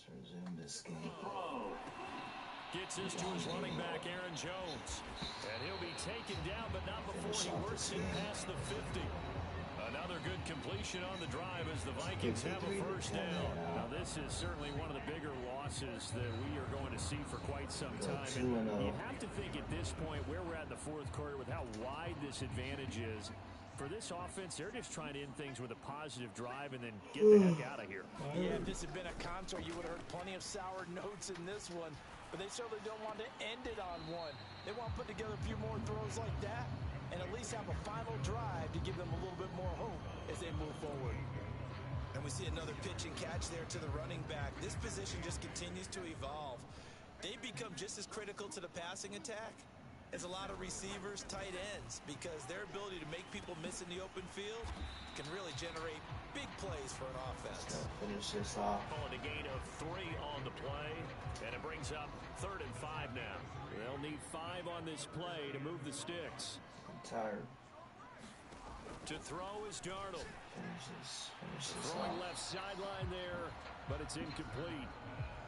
Let's resume this game. Gets this to his running back, Aaron Jones. And he'll be taken down, but not before he works it past the 50. Another good completion on the drive as the Vikings have a first down. Now, this is certainly one of the bigger losses that we are going to see for quite some time. And you have to think at this point where we're at in the fourth quarter with how wide this advantage is. For this offense, they're just trying to end things with a positive drive and then get the heck out of here. Yeah, if this had been a contour, you would have heard plenty of sour notes in this one. But they certainly don't want to end it on one. They want to put together a few more throws like that and at least have a final drive to give them a little bit more hope as they move forward. And we see another pitch and catch there to the running back. This position just continues to evolve. They become just as critical to the passing attack as a lot of receivers, tight ends, because their ability to make people miss in the open field can really generate big plays for an offense. Finish this off. Calling a gain of 3 on the play, and it brings up 3rd and 5 now. They'll need 5 on this play to move the sticks. I'm tired. To throw is Darnold. Finish this Throwing off. left sideline there, but it's incomplete.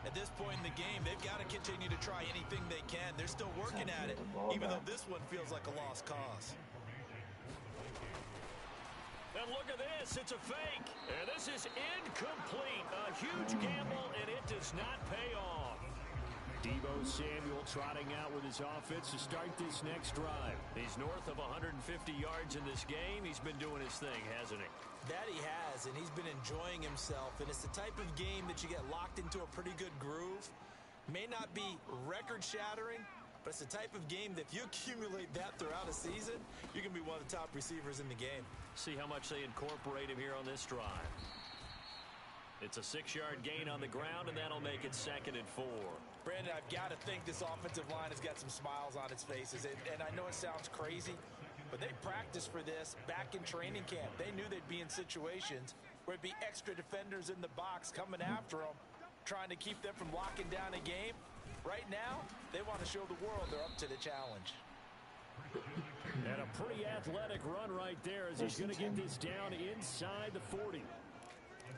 At this point in the game, they've got to continue to try anything they can. They're still working at it, even though this one feels like a lost cause. And look at this. It's a fake. And this is incomplete. A huge gamble, and it does not pay off. Deebo Samuel trotting out with his offense to start this next drive. He's north of 150 yards in this game. He's been doing his thing, hasn't he? That he has, and he's been enjoying himself. And it's the type of game that you get locked into a pretty good groove. May not be record-shattering, but it's the type of game that if you accumulate that throughout a season, you can be one of the top receivers in the game. See how much they incorporate him here on this drive. It's a 6-yard gain on the ground, and that'll make it 2nd and 4. Brandon, I've got to think this offensive line has got some smiles on its faces. And I know it sounds crazy, but they practiced for this back in training camp. They knew they'd be in situations where it'd be extra defenders in the box coming after them, trying to keep them from locking down a game. Right now, they want to show the world they're up to the challenge. And a pretty athletic run right there as he's going to get this down inside the 40.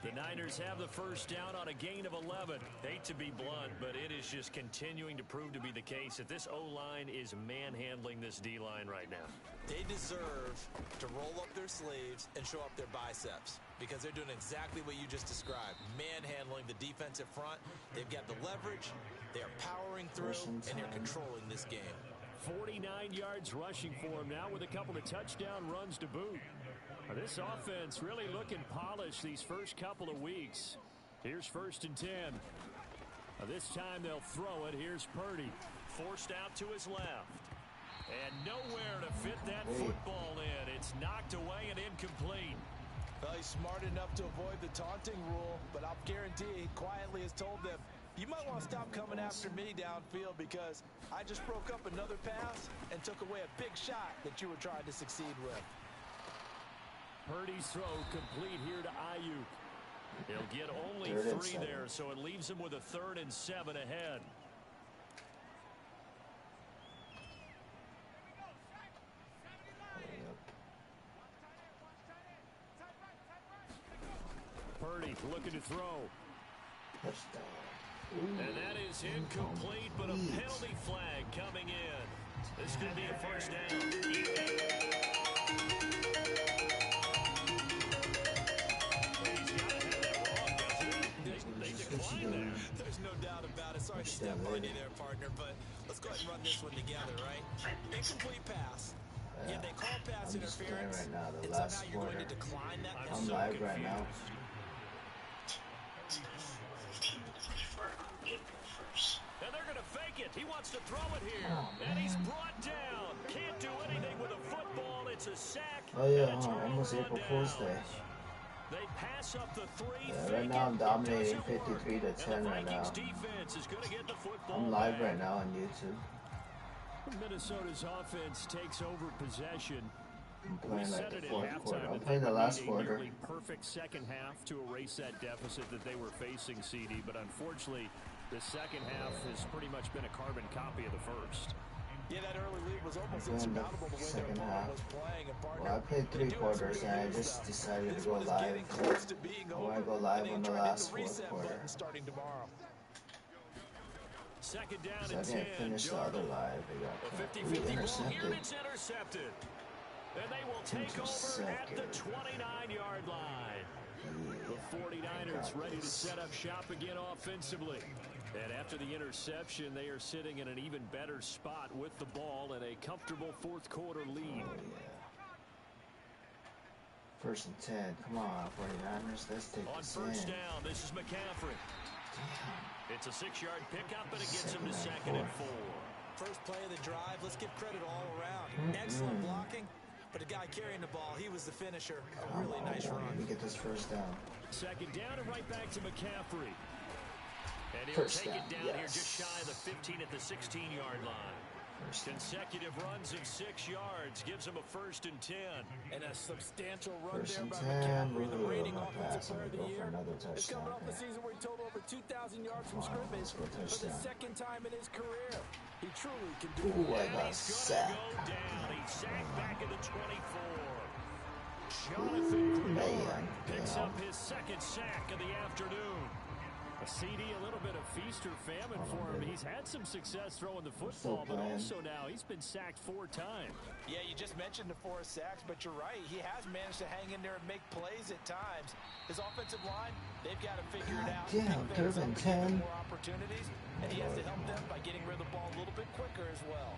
The Niners have the first down on a gain of 11. Hate to be blunt, but it is just continuing to prove to be the case that this O-line is manhandling this D-line right now. They deserve to roll up their sleeves and show up their biceps because they're doing exactly what you just described, manhandling the defensive front. They've got the leverage, they're powering through, and they're controlling this game. 49 yards rushing for him now with a couple of touchdown runs to boot. This offense really looking polished these first couple of weeks. Here's 1st and 10. This time they'll throw it. Here's Purdy. Forced out to his left. And nowhere to fit that football in. It's knocked away and incomplete. Well, he's smart enough to avoid the taunting rule, but I'll guarantee he quietly has told them, you might want to stop coming after me downfield because I just broke up another pass and took away a big shot that you were trying to succeed with. Purdy's throw complete here to Ayuk. He'll get only 3 there, so it leaves him with a 3rd and 7 ahead. Purdy looking to throw. And that is incomplete, but a penalty flag coming in. This could be a first down. There's no doubt about it. Sorry to step on you there, partner, but let's go ahead and run this one together, right? Incomplete pass. Yeah, they call pass interference. Right now, and somehow you're going to decline that. I'm live right now. And they're going to fake it. He wants to throw it here. And he's brought down. Can't do anything with a football. It's a sack. Oh, yeah, almost April Fool's Day. They pass up the 3. Yeah, right now I'm dominating 53 to 10 right now. Defense is going to get the football I'm live right now on YouTube. Minnesota's offense takes over possession. I'm playing like the 4th quarter. I'm playing the last quarter. Nearly perfect second half to erase that deficit that they were facing, CD. But unfortunately, the second half has pretty much been a carbon copy of the first. Yeah, that early lead was almost insurmountable the way their opponent was playing. And partner, well, I played 3 quarters and I just decided to go live. I want to go live on the last 4th quarter. Starting tomorrow. Second down So I and 10. didn't finish the other live. They got 50-50 ball here, it's intercepted. And they will take over at the 29-yard line. The 49ers ready to set up shop again offensively. And after the interception, they are sitting in an even better spot with the ball and a comfortable 4th quarter lead. Oh, yeah. 1st and 10. Come on, 49ers. Let's take this in. On first down, this is McCaffrey. Damn. It's a 6-yard pickup, and it gets him to 2nd and 4. First play of the drive, let's give credit all around. Excellent blocking, but the guy carrying the ball, he was the finisher. A really nice run. Let me get this 1st down. 2nd down and right back to McCaffrey. And he'll take it down here just shy of the 15 at the 16-yard line. Consecutive runs of 6 yards gives him a 1st and 10. And a substantial run 1st there and by 10. McCaffrey, the We're reigning gonna offensive pass. player I'm of the gonna go for year. another It's coming touchdown. off the season where he totaled over 2,000 yards from Wow, scrimmage let's go for the touchdown. 2nd time in his career. He truly can do Ooh, I it. got He's sacked. going to go down. He's sacked back at the 24. Jonathan Greenard picks up his 2nd sack of the afternoon. A CD, a little bit of feast or famine for him. He's had some success throwing the football, but also now he's been sacked 4 times. Yeah, you just mentioned the 4 sacks, but you're right. He has managed to hang in there and make plays at times. His offensive line, they've got to figure it out. Damn, 3rd and 10. More opportunities, and he has to help them by getting rid of the ball a little bit quicker as well.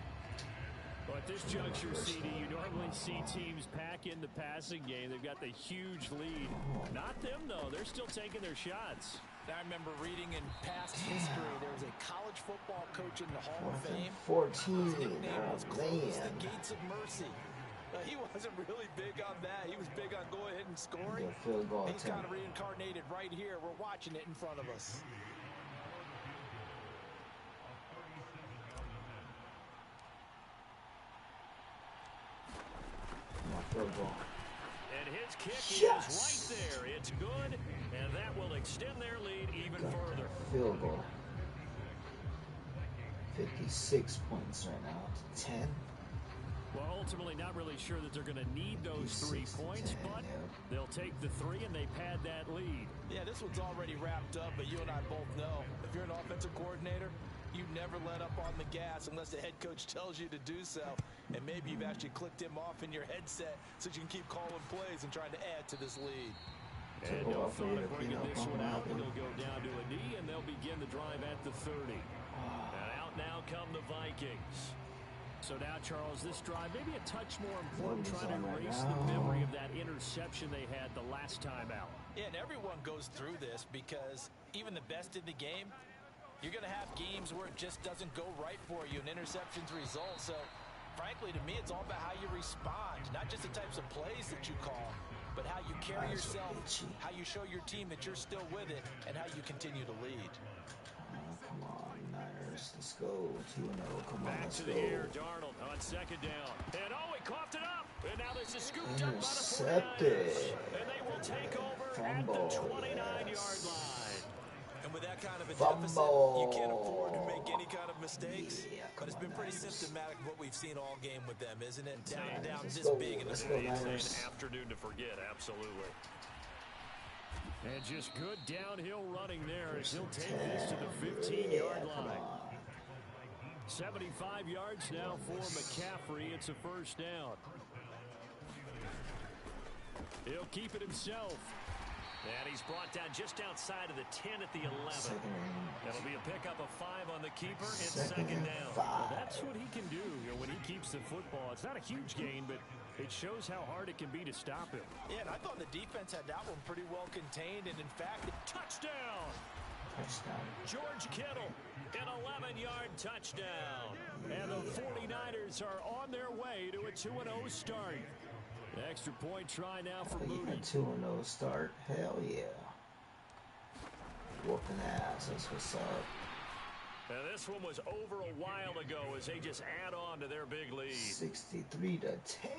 Well, at this juncture, CD, you normally see teams pack in the passing game. They've got the huge lead. Not them, though. They're still taking their shots. I remember reading in past history, there was a college football coach in the Hall of Fame. 14. His nickname was Oh, Close the man. Gates of Mercy. He wasn't really big on that. He was big on go ahead and scoring. Field goal He's kind attempt. of reincarnated right here. We're watching it in front of us. Field goal. And his kick is right there. It's good, and that will extend their lead even further. Field goal. 56 points right now to 10. Well, ultimately, not really sure that they're going to need those 3 points, but they'll take the 3 and they pad that lead. Yeah, this one's already wrapped up, but you and I both know if you're an offensive coordinator, you never let up on the gas unless the head coach tells you to do so. And maybe you've actually clicked him off in your headset so you can keep calling plays and trying to add to this lead. And no thought of bringing this one out, and they'll go down to a knee, and they'll begin the drive at the 30. And out now come the Vikings. So now, Charles, this drive maybe a touch more important, trying to erase the memory of that interception they had the last time out. Yeah, and everyone goes through this because even the best in the game, you're going to have games where it just doesn't go right for you and interceptions result. So, frankly, to me, it's all about how you respond, not just the types of plays that you call, but how you carry yourself, how you show your team that you're still with it, and how you continue to lead. Come on, Niners. Let's go. 2-0. Come on, Back to the air, Darnold on 2nd down. And he coughed it up. And now there's a scoop up by the 49ers. And they will take over at the 29-yard line. And with that kind of a deficit, you can't afford to make any kind of mistakes. But it's been pretty symptomatic of what we've seen all game with them, isn't it? Down this big in the lead. It's an afternoon to forget, absolutely. And just good downhill running there as he'll take this to the 15-yard line. 75 yards now for McCaffrey. It's a 1st down. He'll keep it himself. And he's brought down just outside of the 10 at the 11. That'll be a pickup of 5 on the keeper. It's 2nd down. Well, that's what he can do when he keeps the football. It's not a huge gain, but it shows how hard it can be to stop him. Yeah, and I thought the defense had that one pretty well contained. And, in fact, touchdown. George Kittle, an 11-yard touchdown. And the 49ers are on their way to a 2-0 start. Extra point try now for Moody. A 2-0 start. Hell yeah. Whooping ass. That's what's up. Now this one was over a while ago as they just add on to their big lead. 63 to 10.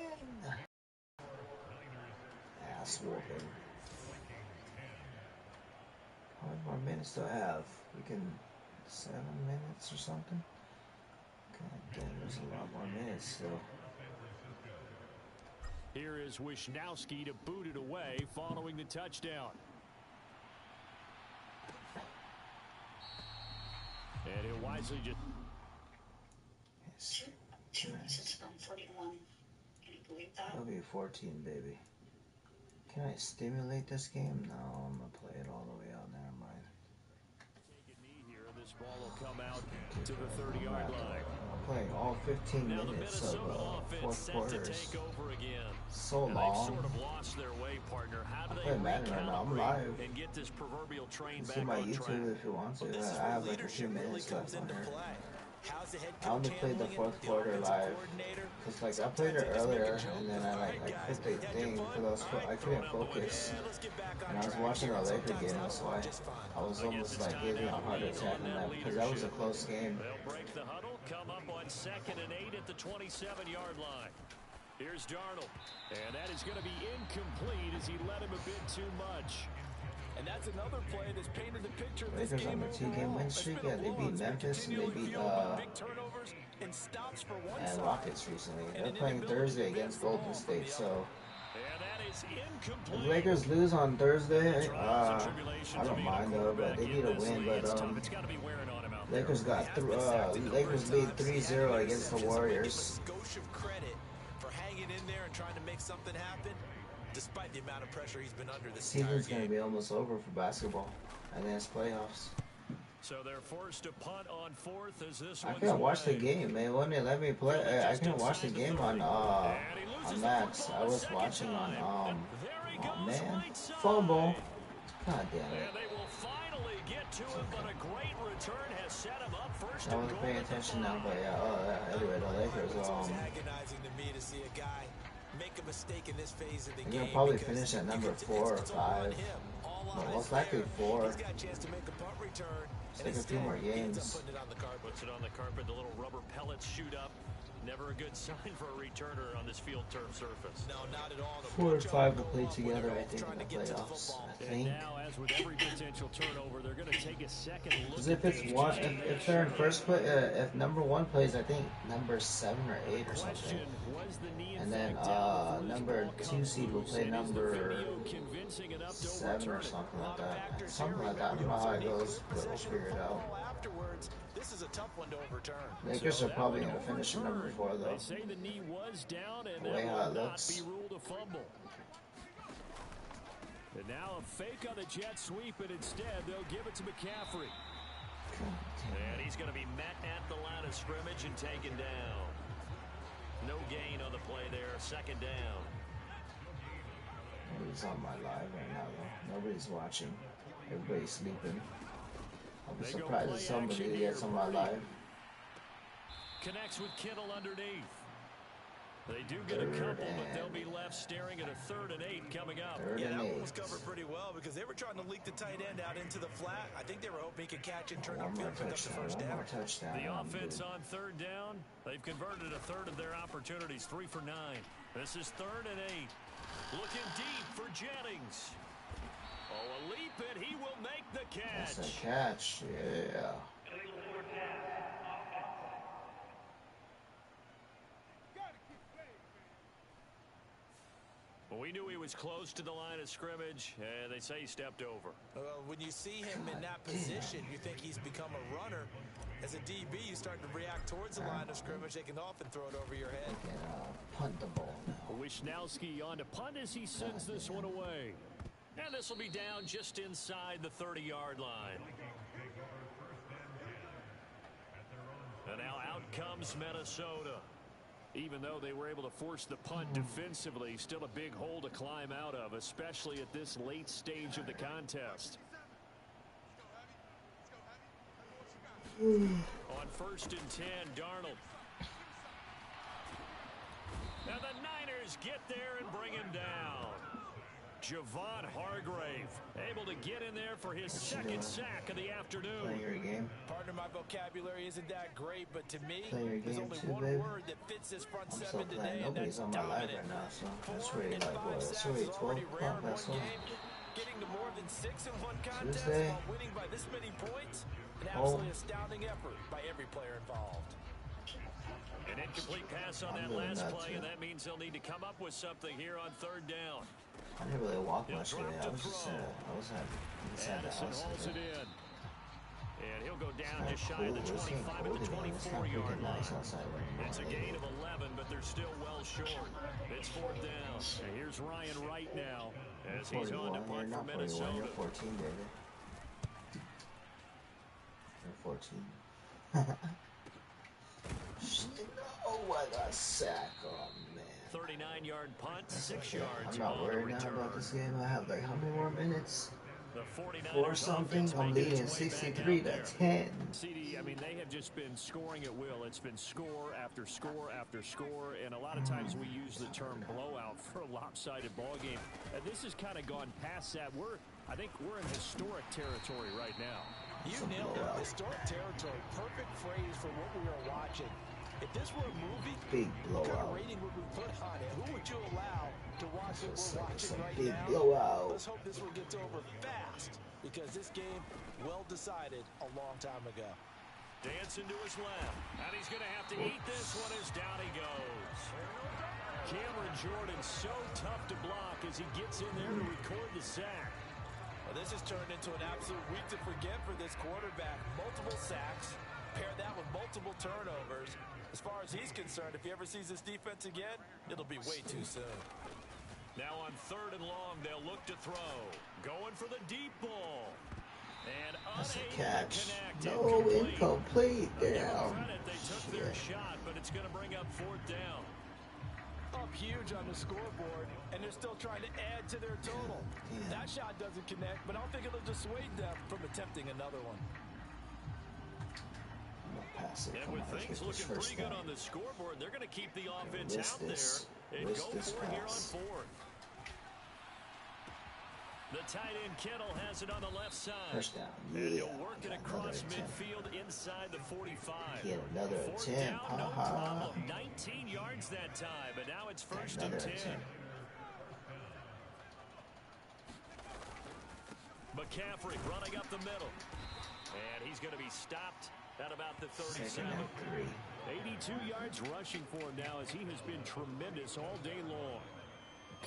Ass whooping. How many more minutes do I have? We can 7 minutes or something. God damn, there's a lot more minutes still. Here is Wisnowski to boot it away following the touchdown. And he'll wisely just... Yes. 241. Can you believe that? W14, baby. Can I stimulate this game? No, I'm gonna play it all the way out. Never mind. Take a knee here. This ball will come out to the 30-yard line. I'm playing all 15 Now the minutes Minnesota of offense fourth set quarters. to take over again. So And long. they've sort of lost their way, partner. How do they playing Madden right now. I'm live. and get this proverbial train See back my on YouTube track? if you want to. Well, this is I where have like a few leadership really minutes comes left on into here. play. How's the head I only coach played the handling fourth it? The quarter offensive live. coordinator? Cause like I played it earlier and then I like quit the thing because I couldn't focus. And I was watching a Laker game, that's why I was almost like getting a heart attack on that because that was a close game. They'll break the huddle, come up on 2nd and 8 at the 27-yard line. Here's Darnold, and that is going to be incomplete as he led him a bit too much. And that's another play that's painted the picture of this Lakers game on the 2-game win streak. Yeah, they beat Memphis and they beat and stops for one and side. Rockets recently. They're playing Thursday against Golden State, so And that is if incomplete. the Lakers lose on Thursday, Trials and tribulations I of don't being a mind though, but they quarterback need in a this win. league. But It's tough. It's got to be wearing on him out there. Lakers got Lakers lead 3-0 against the Warriors. Skosh of credit for hanging in there and trying to make something happen, despite the amount of pressure he's been under this entire Season's gonna game. be almost over for basketball, and then it's playoffs. So they're forced to punt on 4th as this I one's can't watch the away. game, man. When they let me play, I can't watch the game on Max. I was watching on oh man, fumble. God damn it! And they will finally get to him, but a great return has set him up first I and wasn't goal paying at the attention now, 5. but yeah. Anyway, the Lakers It's always agonizing to me to see a guy make a mistake in this phase of the they're game. gonna probably because finish at you number can- 4 or it's all on 5. him. All But eyes most likely there. 4. He's got a chance to make a punt return. Let's and take a few instead, more he ends up games. putting it on the carpet. Puts it on the carpet. The little rubber pellets shoot up. Never a good sign for a returner on this field turf surface. No, not at all. The 4 and punch 5 out will goal play up when together, they're I both think, in trying the to get to the playoffs. football. I And think. now, as with every potential turnover, they're going to take a second look. Because if it's one, if they're in first place, if number 1 plays, I think number 7 or 8 or something. Question, was the knee in And then fact down before this number ball 2 comes seed will loose? play And is the number video convincing enough to 7 overturn or it? something like that. Something like that. I don't know how it goes, but we'll figure it out. Afterwards, this is a tough one to overturn. Lakers So are that probably one going to finish at number overturned. 4 though. They say the knee was down, and The way that how will it not looks. be ruled a fumble. And now a fake on the jet sweep, and instead they'll give it to McCaffrey. And he's going to be met at the line of scrimmage and taken down. No gain on the play there. 2nd down. Nobody's on my live right now though. Nobody's watching. Everybody's sleeping. I'll be They go surprised if play somebody action here. gets on my live. Connects with Kittle underneath. They do get a couple, but they'll be left staring at a 3rd and 8 coming up. 3rd Yeah, and that 8. one was covered pretty well because they were trying to leak the tight end out into the flat. I think they were hoping he could catch and turn One more upfield, pick up the touchdown. first One down. more touchdown. The I'm offense good. on 3rd down. They've converted a 3rd of their opportunities, 3 for 9. This is 3rd and 8. Looking deep for Jennings. Oh, a leap, and he will make the catch. That's a catch. Yeah. Well, we knew he was close to the line of scrimmage, and they say he stepped over. When you see him in that position, you think he's become a runner. As a DB, you start to react towards the line of scrimmage. They can often throw it over your head. They can punt the ball now. Wisnowski on to punt as he sends this one away. And this will be down just inside the 30-yard line. And now out comes Minnesota. Even though they were able to force the punt defensively, still a big hole to climb out of, especially at this late stage of the contest. On 1st and 10, Darnold. Now the Niners get there and bring him down. Javon Hargrave able to get in there for his 2nd sack of the afternoon. Play your game. Partner, my vocabulary isn't that great, but to me, Play your there's game only too, one babe. word that fits this front I'm still seven playing. today, and Nobody's that's on my live dominant. right now, so that's 4 really and like 5 what? It's sacks really is 12 already rare o'clock. in That's one all. game. Getting to more than 6 in one contest Tuesday. while winning by this many points, an Oh. absolutely astounding effort by every player involved. An incomplete pass on that last play, and that means they'll need to come up with something here on third down. I didn't really walk much today. I was just inside the house. Holds it in. And he'll go down just shy of the 25 at the 24-yard line. It's a gain of 11, but they're still well short. It's fourth down. And here's Ryan Wright now as he's on to punt for Minnesota. You're 14, baby. You're 14. Oh, I got sacked. Oh, man. 39-yard punt, 6 yards. I'm not worried now about this game. I have like how many more minutes? The 49ers Or something. I'm leading 63-10. CD, I mean, they have just been scoring at will. It's been score after score after score, and a lot of times we use the term blowout for a lopsided ball game. And this has kind of gone past that. I think we're in historic territory right now. You nailed it. Historic territory. Perfect phrase for what we are watching. If this were a movie, what kind of rating would we put on it? Who would you allow to watch what we're watching right now? Blowout. Let's hope this one gets over fast, because this game, well decided a long time ago. Dancing to his left, and he's going to have to eat this one as down he goes. Cameron Jordan so tough to block as he gets in there to record the sack. Well, this has turned into an absolute week to forget for this quarterback. Multiple sacks, pair that with multiple turnovers. As far as he's concerned, if he ever sees this defense again, it'll be way too soon. Now on third and long, they'll look to throw. Going for the deep ball. And unable to connect. No, incomplete. Down. They took their shot, but it's going to bring up fourth down. Up huge on the scoreboard, and they're still trying to add to their total. That shot doesn't connect, but I don't think it'll dissuade them from attempting another one. And with things looking pretty good on the scoreboard, they're going to keep the offense out there and go for it here on fourth. The tight end Kittle has it on the left side. First down. And he'll work it across midfield inside the 45. Get another fourth 10. down, no problem. 19 yards that time, but now it's first and 10. McCaffrey running up the middle. And he's going to be stopped at about the 37. 82 yards rushing for him now as he has been tremendous all day long.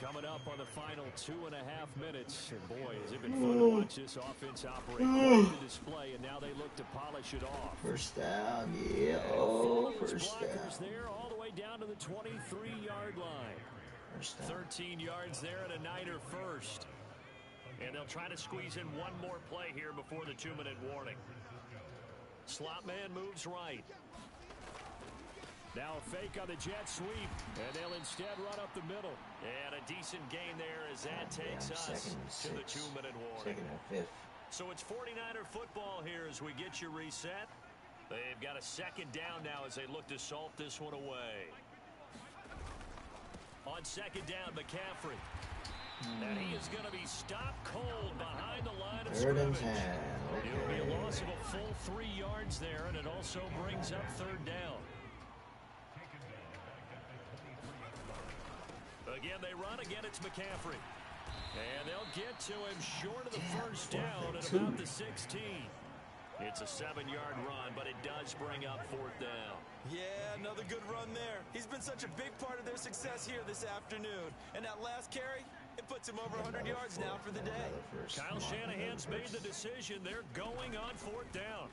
Coming up on the final 2.5 minutes. And boy, has it been fun to watch this offense operate. Quite the display, and now they look to polish it off. First down, yeah. Oh, first down. There all the way down to the 23-yard line. 13 yards there at a Niner first. And they'll try to squeeze in one more play here before the 2-minute warning. Slot man moves right. Now a fake on the jet sweep, and they'll instead run up the middle. And a decent gain there as that takes us to the 2-minute warning. So it's 49er football here as we get you reset. They've got a second down now as they look to salt this one away. On second down, McCaffrey. And he is going to be stopped cold behind the line of scrimmage. It'll be a loss of a full 3 yards there, and it also brings up third down. Again, they run. Again, it's McCaffrey. And they'll get to him short of the first down at about the 16. It's a 7-yard run, but it does bring up fourth down. Yeah, another good run there. He's been such a big part of their success here this afternoon. And that last carry, it puts him over 100 yards now for the day. Kyle Shanahan's made the decision. They're going on fourth down.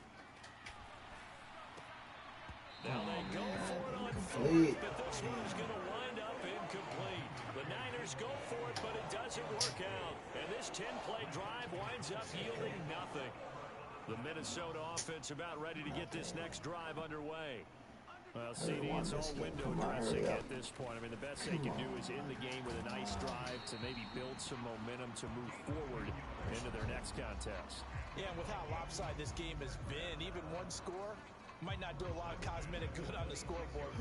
Now they go for it on fourth, but this one is going to wind up incomplete. The Niners go for it, but it doesn't work out. And this 10-play drive winds up yielding nothing. The Minnesota offense about ready to get this next drive underway. Well, CD, it's all window dressing at this point. I mean, the best they can do is end the game with a nice drive to maybe build some momentum to move forward into their next contest. Yeah, and with how lopsided this game has been, even one score might not do a lot of cosmetic good on the scoreboard.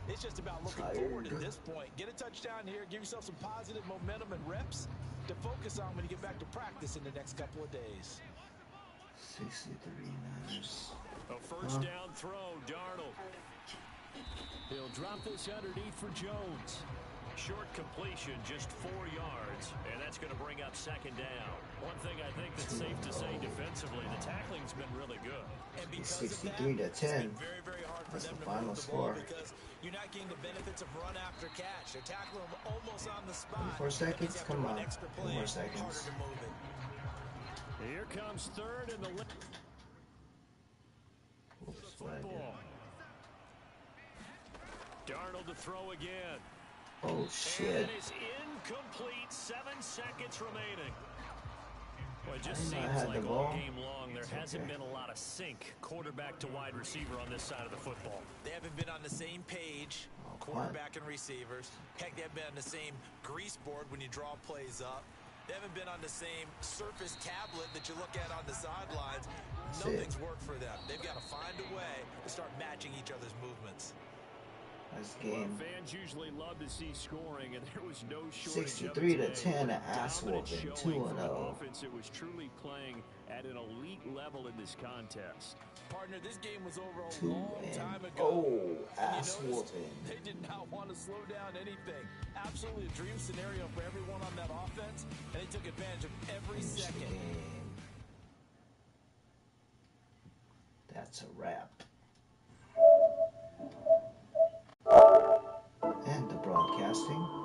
It's just about looking forward at this point. Get a touchdown here, give yourself some positive momentum and reps to focus on when you get back to practice in the next couple of days. 63 Niners. A first down throw, Darnold. He'll drop this underneath for Jones. Short completion, just 4 yards, and that's going to bring up second down. One thing I think that's safe to say defensively, the tackling's been really good. And because 63 to 10. it's been very, very hard for That's them the to final move the ball score. because you're not getting the benefits of run after catch. They're tackling them almost on the spot. 24 seconds? Have to Come run on. extra 2 more plays, seconds. harder to move it. Here comes third and the Oops, what I did. football. Darnold to throw again. Oh, shit. And it is incomplete. 7 seconds remaining. Well, it just I seems had the like all ball. game long there It's hasn't okay. been a lot of sync quarterback to wide receiver on this side of the football. They haven't been on the same page, quarterback and receivers. Heck, they haven't been on the same grease board when you draw plays up. They haven't been on the same surface tablet that you look at on the sidelines. Nothing's worked for them. They've got to find a way to start matching each other's movements. Nice Well, game. fans usually love to see scoring, and there was no shortage 63 of it to today. 10, What a ass dominant whooping, showing from an 2-0. offense that was truly playing at an elite level in this contest. Partner, this game was over a 2 long time and ago. 0, And ass you noticed whooping. they did not want to slow down anything. Absolutely a dream scenario for everyone on that offense, and they took advantage of every Finish the second. game. That's a wrap. End the broadcasting.